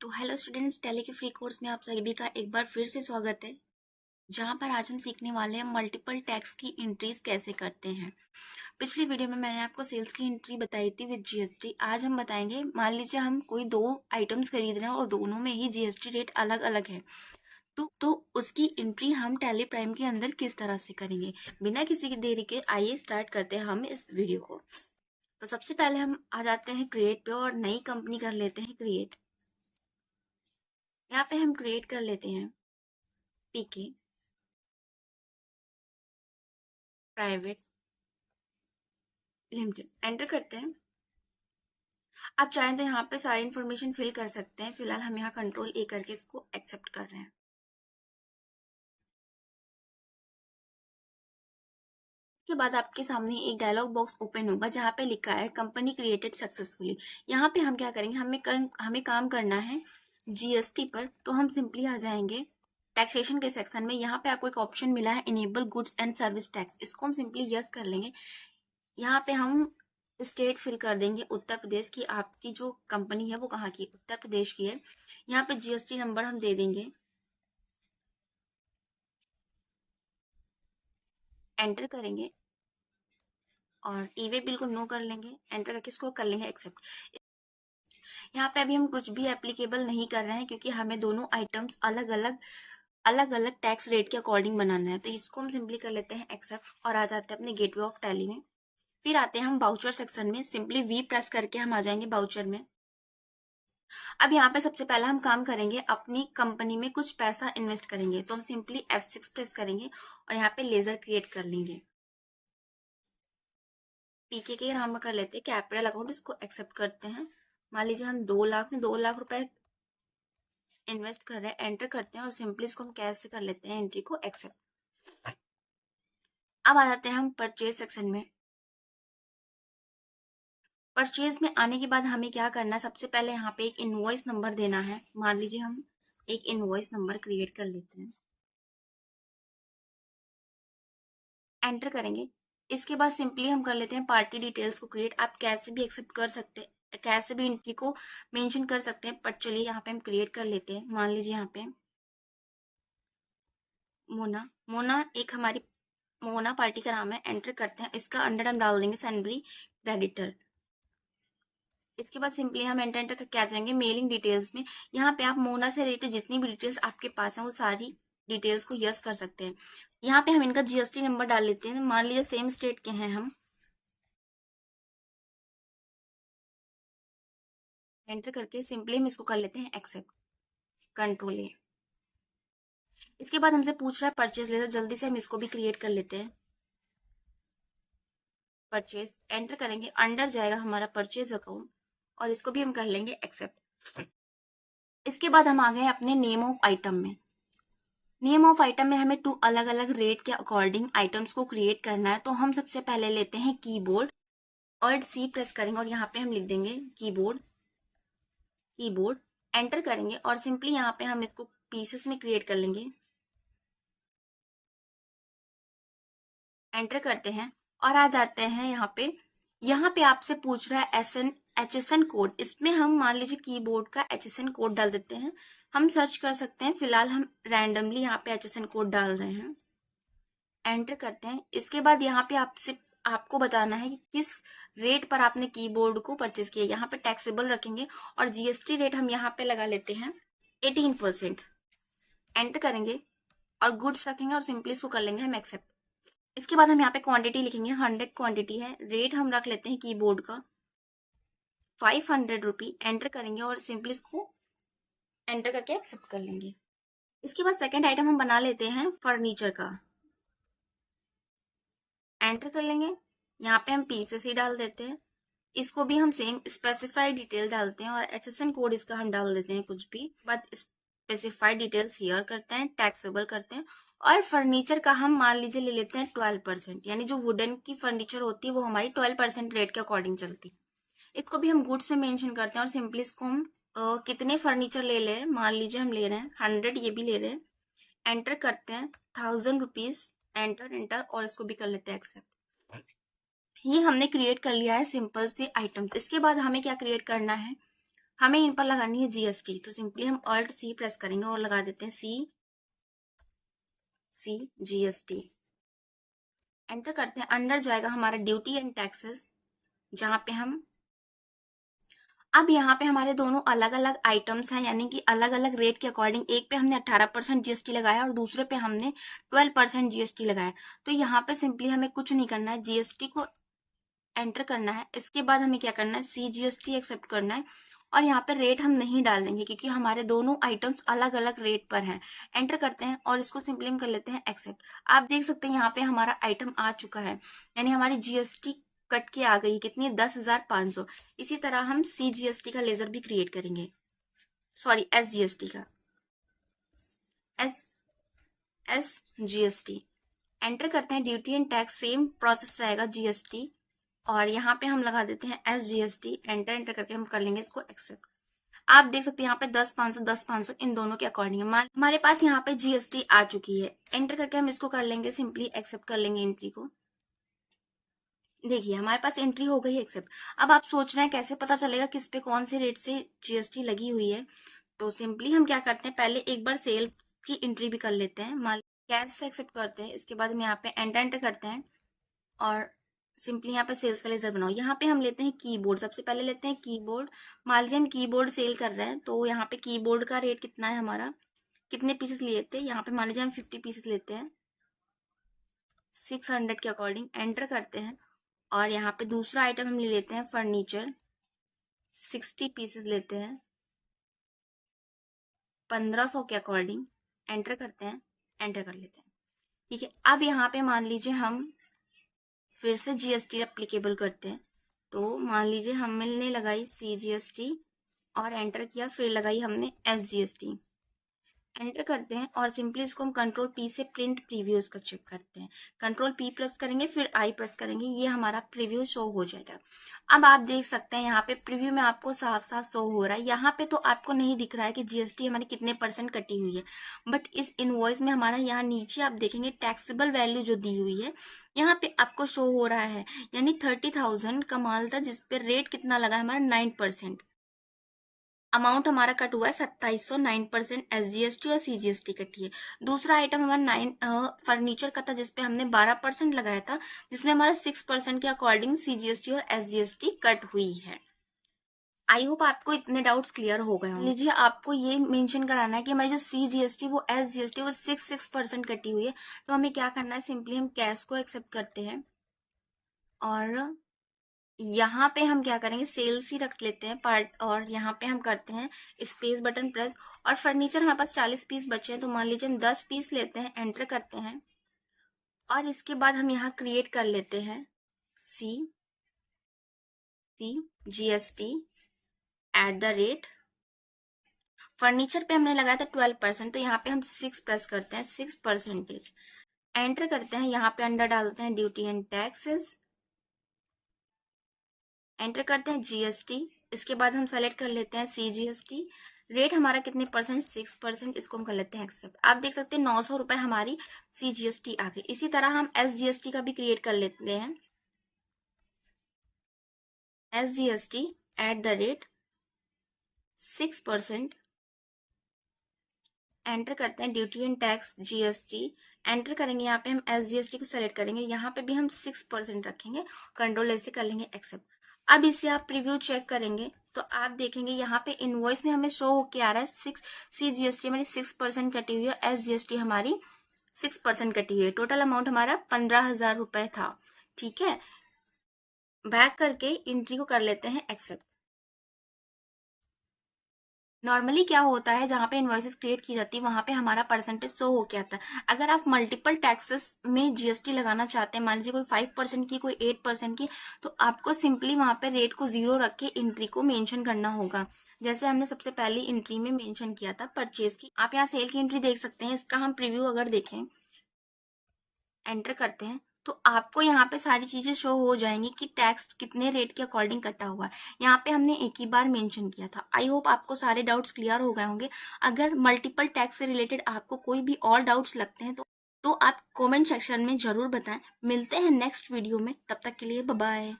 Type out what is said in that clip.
तो hello students, tally के free course में आप सभी का एक बार फिर से स्वागत है, जहां पर आज हम सीखने वाले हैं मल्टीपल टैक्स की एंट्रीज कैसे करते हैं। पिछली वीडियो में मैंने आपको सेल्स की एंट्री बताई थी विद जीएसटी। आज हम बताएंगे, मान लीजिए हम कोई दो आइटम्स खरीद रहे हैं और दोनों में ही जीएसटी रेट अलग अलग है, तो उसकी एंट्री हम टैली प्राइम के अंदर किस तरह से करेंगे। बिना किसी की देरी के आइए स्टार्ट करते हैं हम इस वीडियो को। तो सबसे पहले हम आ जाते हैं क्रिएट पे और नई कंपनी कर लेते हैं क्रिएट। यहाँ पे हम क्रिएट कर लेते हैं पीके प्राइवेट लिमिटेड, एंटर करते हैं। आप चाहें तो यहाँ पे सारी इन्फॉर्मेशन फिल कर सकते हैं। फिलहाल हम यहाँ कंट्रोल ए करके इसको एक्सेप्ट कर रहे हैं। इसके बाद आपके सामने एक डायलॉग बॉक्स ओपन होगा जहाँ पे लिखा है कंपनी क्रिएटेड सक्सेसफुली। यहाँ पे हम क्या करेंगे, हमें काम करना है जीएसटी पर। तो हम सिंपली आ जाएंगे टैक्सेशन के सेक्शन में। यहाँ पे आपको एक ऑप्शन मिला है enable goods and service tax, इसको हम सिंपली यस कर लेंगे। यहाँ पे हम स्टेट फिल कर देंगे उत्तर प्रदेश की। आपकी जो कंपनी है वो कहाँ की, उत्तर प्रदेश की है। यहाँ पे जीएसटी नंबर हम दे देंगे, एंटर करेंगे और ईवे बिल्कुल नो कर लेंगे। एंटर करके इसको कर लेंगे एक्सेप्ट। यहाँ पे अभी हम कुछ भी एप्लीकेबल नहीं कर रहे हैं क्योंकि हमें दोनों आइटम्स अलग अलग टैक्स रेट के अकॉर्डिंग बनाना है। तो इसको हम सिंपली कर लेते हैं एक्सेप्ट और आ जाते हैं अपने गेटवे ऑफ टैली में। फिर आते हैं हम बाउचर सेक्शन में, सिंपली वी प्रेस करके हम आ जाएंगे बाउचर में। अब यहाँ पे सबसे पहला हम काम करेंगे, अपनी कंपनी में कुछ पैसा इन्वेस्ट करेंगे। तो हम सिंपली F6 प्रेस करेंगे और यहाँ पे लेजर क्रिएट कर लेंगे। पीके के नाम कर लेते हैं कैपिटल अकाउंट, इसको एक्सेप्ट करते हैं। मान लीजिए हम 2 लाख रुपए इन्वेस्ट कर रहे हैं, एंटर करते हैं और सिंपली इसको हम कैश से कर लेते हैं एंट्री को एक्सेप्ट। अब आ जाते हैं हम परचेज सेक्शन में। परचेज में आने के बाद हमें क्या करना है, सबसे पहले यहाँ पे एक इनवॉइस नंबर देना है। मान लीजिए हम एक इनवॉइस नंबर क्रिएट कर लेते हैं, एंटर करेंगे। इसके बाद सिंपली हम कर लेते हैं पार्टी डिटेल्स को क्रिएट। आप कैसे भी एक्सेप्ट कर सकते हैं, कैसे भी एंट्री को मेंशन कर सकते हैं, बट चलिए यहाँ पे हम क्रिएट कर लेते हैं। मान लीजिए यहाँ पे मोना एक हमारी मोना पार्टी का नाम है, एंटर करते हैं। इसका अंडर हम डाल देंगे सैलरी क्रेडिटर। इसके बाद सिंपली हम एंटर करके आ जाएंगे मेलिंग डिटेल्स में। यहाँ पे आप मोना से रिलेटेड जितनी भी डिटेल्स आपके पास हैं वो सारी डिटेल्स को यस कर सकते हैं। यहाँ पे हम इनका जीएसटी नंबर डाल लेते हैं। मान लीजिए सेम स्टेट के हैं हम, एंटर करके सिंपली हम इसको कर लेते हैं एक्सेप्ट, कंट्रोल ए। इसके बाद हमसे पूछ रहा है परचेज लेटर, जल्दी से हम इसको भी क्रिएट कर लेते हैं। परचेज एंटर करेंगे, अंडर जाएगा हमारा परचेज अकाउंट और इसको भी हम कर लेंगे एक्सेप्ट। इसके बाद हम आ गए अपने नेम ऑफ आइटम में। नेम ऑफ आइटम में हमें 2 अलग अलग रेट के अकॉर्डिंग आइटम्स को क्रिएट करना है। तो हम सबसे पहले लेते हैं कीबोर्ड, ऑल्ट सी प्रेस करेंगे और यहाँ पे हम लिख देंगे कीबोर्ड, एंटर करेंगे और सिंपली यहाँ पे हम इसको पीसेस में क्रिएट कर लेंगे, एंटर करते हैं और आ जाते हैं यहाँ पे आपसे पूछ रहा है HSN कोड। इसमें हम मान लीजिए कीबोर्ड का HSN कोड डाल देते हैं। हम सर्च कर सकते हैं, फिलहाल हम रैंडमली यहाँ पे HSN कोड डाल रहे हैं, एंटर करते हैं। इसके बाद यहाँ पे आपको बताना है कि किस रेट पर आपने कीबोर्ड को परचेज किया। यहाँ पे टैक्सेबल रखेंगे और जीएसटी रेट हम यहाँ पे लगा लेते हैं 18%, एंटर करेंगे और गुड्स रखेंगे और सिंपली इसको कर लेंगे हम एक्सेप्ट। इसके बाद हम यहाँ पे क्वांटिटी लिखेंगे, 100 क्वांटिटी है। रेट हम रख लेते हैं कीबोर्ड का 500 रुपी, एंटर करेंगे और सिंपली इसको एंटर करके एक्सेप्ट कर लेंगे। इसके बाद सेकंड आइटम हम बना लेते हैं फर्नीचर का, एंटर कर लेंगे। यहाँ पे हम पीसेस ही डाल देते हैं। इसको भी हम सेम स्पेसिफाइड डिटेल डालते हैं और HSN कोड इसका हम डाल देते हैं कुछ भी, बाद स्पेसिफाइड डिटेल्स हियर करते हैं, टैक्सेबल करते हैं। और फर्नीचर का हम मान लीजिए ले लेते हैं 12%, यानी जो वुडन की फर्नीचर होती है वो हमारी 12% रेट के अकॉर्डिंग चलती है। इसको भी हम गुड्स में मेंशन करते हैं और सिंपली इसको हम कितने फर्नीचर ले लें, मान लीजिए हम ले रहे हैं 100, ये भी ले रहे हैं, एंटर करते हैं 1000 रुपीज, एंटर और इसको भी कर लेते हैं एक्सेप्ट। ये हमने क्रिएट कर लिया है सिंपल से आइटम्स। इसके बाद हमें क्या क्रिएट करना है, हमें इन पर लगानी है जीएसटी, तो सिंपली हम ऑल्ट सी प्रेस करेंगे और लगा देते हैं सी जीएसटी। एंटर करते हैं, अंडर जाएगा हमारा ड्यूटी एंड टैक्सेस, जहाँ पे हम अब यहाँ पे हमारे दोनों अलग अलग आइटम्स हैं, यानी कि अलग अलग रेट के अकॉर्डिंग, एक पे हमने 18% जीएसटी लगाया और दूसरे पे हमने 12% जीएसटी लगाया। तो यहाँ पे सिंपली हमें कुछ नहीं करना है, जीएसटी को एंटर करना है। इसके बाद हमें क्या करना है, सी जीएसटी एक्सेप्ट करना है और यहाँ पे रेट हम नहीं डाल देंगे क्योंकि हमारे दोनों आइटम्स अलग अलग रेट पर हैं। एंटर करते हैं और इसको सिंपली हम कर लेते हैं एक्सेप्ट। आप देख सकते हैं यहाँ पे हमारा आइटम आ चुका है, यानी हमारी जीएसटी कट के आ गई, कितनी, 10,500। इसी तरह हम सी जीएसटी का लेजर भी क्रिएट करेंगे, सॉरी एस जीएसटी का, एस जीएसटी। एंटर करते हैं, duty and tax same process रहेगा जीएसटी, और यहाँ पे हम लगा देते हैं एस जीएसटी। एंटर करके हम कर लेंगे इसको एक्सेप्ट। आप देख सकते हैं यहाँ पे 10,500 इन दोनों के अकॉर्डिंग हमारे पास यहाँ पे जीएसटी आ चुकी है। एंटर करके हम इसको कर लेंगे, सिंपली एक्सेप्ट कर लेंगे एंट्री को। देखिए हमारे पास एंट्री हो गई एक्सेप्ट। अब आप सोच रहे हैं कैसे पता चलेगा किस पे कौन से रेट से जीएसटी लगी हुई है, तो सिंपली हम क्या करते हैं, पहले एक बार सेल की एंट्री भी कर लेते हैं, मान कैश से एक्सेप्ट करते हैं। इसके बाद हम यहाँ पे एंटर करते हैं और सिंपली यहाँ पे सेल्स का लेजर बनाओ। यहाँ पे हम लेते हैं कीबोर्ड, सबसे पहले लेते हैं कीबोर्ड। मान लीजिए हम कीबोर्ड सेल कर रहे हैं, तो यहाँ पे कीबोर्ड का रेट कितना है हमारा, कितने पीसेस लिए थे, यहाँ पे मान लीजिए हम 50 पीसेस लेते हैं 600 के अकॉर्डिंग। एंटर करते हैं और यहाँ पे दूसरा आइटम हम ले लेते हैं फर्नीचर, 60 पीसेस लेते हैं 1500 के अकॉर्डिंग। एंटर करते हैं, एंटर कर लेते हैं, ठीक है। अब यहाँ पे मान लीजिए हम फिर से जीएसटी एप्लीकेबल करते हैं, तो मान लीजिए हमने लगाई सी जीएसटी और एंटर किया, फिर लगाई हमने एस जीएसटी। एंटर करते हैं और सिंपली इसको हम कंट्रोल पी से प्रिंट प्रीव्यूज का चेक करते हैं। कंट्रोल पी प्रेस करेंगे, फिर आई प्रेस करेंगे, ये हमारा प्रीव्यू शो हो जाएगा। अब आप देख सकते हैं यहाँ पे प्रीव्यू में आपको साफ साफ शो हो रहा है। यहाँ पे तो आपको नहीं दिख रहा है कि जीएसटी हमारी कितने % कटी हुई है, बट इस इनवॉइस में हमारा यहाँ नीचे आप देखेंगे टैक्सेबल वैल्यू जो दी हुई है यहाँ पे आपको शो हो रहा है, यानी 30,000 का माल था जिसपे रेट कितना लगा है हमारा 9%। अमाउंट हमारा कट हुआ है 2700, 9% एसजीएसटी और सीजीएसटी कटी है। दूसरा आइटम हमारा 9 फर्नीचर का था जिसपे हमने 12% लगाया था, जिसमें हमारा 6% के अकॉर्डिंग सीजीएसटी और एसजीएसटी कट हुई है। आई होप आपको इतने डाउट्स क्लियर हो गए होंगे। लीजिए आपको ये मेंशन कराना है कि हमारी जो सीजीएसटी वो एसजीएसटी वो 6% कटी हुई है, तो हमें क्या करना है, सिंपली हम कैश को एक्सेप्ट करते हैं और यहाँ पे हम क्या करेंगे, सेल्स ही रख लेते हैं पार्ट, और यहाँ पे हम करते हैं स्पेस बटन प्रेस। और फर्नीचर हमारे पास 40 पीस बचे हैं, तो मान लीजिए हम 10 पीस लेते हैं। एंटर करते हैं और इसके बाद हम यहाँ क्रिएट कर लेते हैं सी जीएसटी @ फर्नीचर पे हमने लगाया था 12%, तो यहाँ पे हम 6 प्रेस करते हैं, 6%। एंटर करते हैं, यहाँ पे अंडर डालते हैं ड्यूटी एंड टैक्सेस। एंटर करते हैं जीएसटी। इसके बाद हम सेलेक्ट कर लेते हैं सी जीएसटी। रेट हमारा कितने %, 6%। इसको हम कर लेते हैं एक्सेप्ट। आप देख सकते हैं 900 रुपए हमारी सी जीएसटी आ गई। इसी तरह हम एस जीएसटी का भी क्रिएट कर लेते हैं, एस जीएसटी @ 6%। एंटर करते हैं duty and tax GST. Enter करेंगे, यहाँ पे हम एस जीएसटी को सेलेक्ट करेंगे, यहाँ पे भी हम 6% रखेंगे, कंट्रोल ऐसे कर लेंगे एक्सेप्ट। अब इसे आप प्रीव्यू चेक करेंगे तो आप देखेंगे यहाँ पे इनवॉइस में हमें शो होके आ रहा है 6 सी जीएसटी हमारी 6% कटी हुई है, एस जीएसटी हमारी 6% कटी हुई है। टोटल अमाउंट हमारा 15,000 रुपए था, ठीक है। बैक करके एंट्री को कर लेते हैं एक्सेप्ट। नॉर्मली क्या होता है, जहाँ पे इन्वॉइसेस क्रिएट की जाती है वहाँ पे हमारा परसेंटेज शो होके आता है। अगर आप मल्टीपल टैक्सेस में जीएसटी लगाना चाहते हैं, मान लीजिए कोई 5% की, कोई 8% की, तो आपको सिंपली वहाँ पे रेट को 0 रख के एंट्री को मेंशन करना होगा। जैसे हमने सबसे पहली एंट्री में मेंशन किया था परचेज की। आप यहाँ सेल की एंट्री देख सकते हैं। इसका हम प्रीव्यू अगर देखें, एंटर करते हैं, तो आपको यहाँ पे सारी चीजें शो हो जाएंगी कि टैक्स कितने रेट के अकॉर्डिंग कटा हुआ है। यहाँ पे हमने एक ही बार मेंशन किया था। आई होप आपको सारे डाउट्स क्लियर हो गए होंगे। अगर मल्टीपल टैक्स से रिलेटेड आपको कोई भी और डाउट्स लगते हैं तो आप कमेंट सेक्शन में जरूर बताएं। मिलते हैं नेक्स्ट वीडियो में, तब तक के लिए बाय बाय।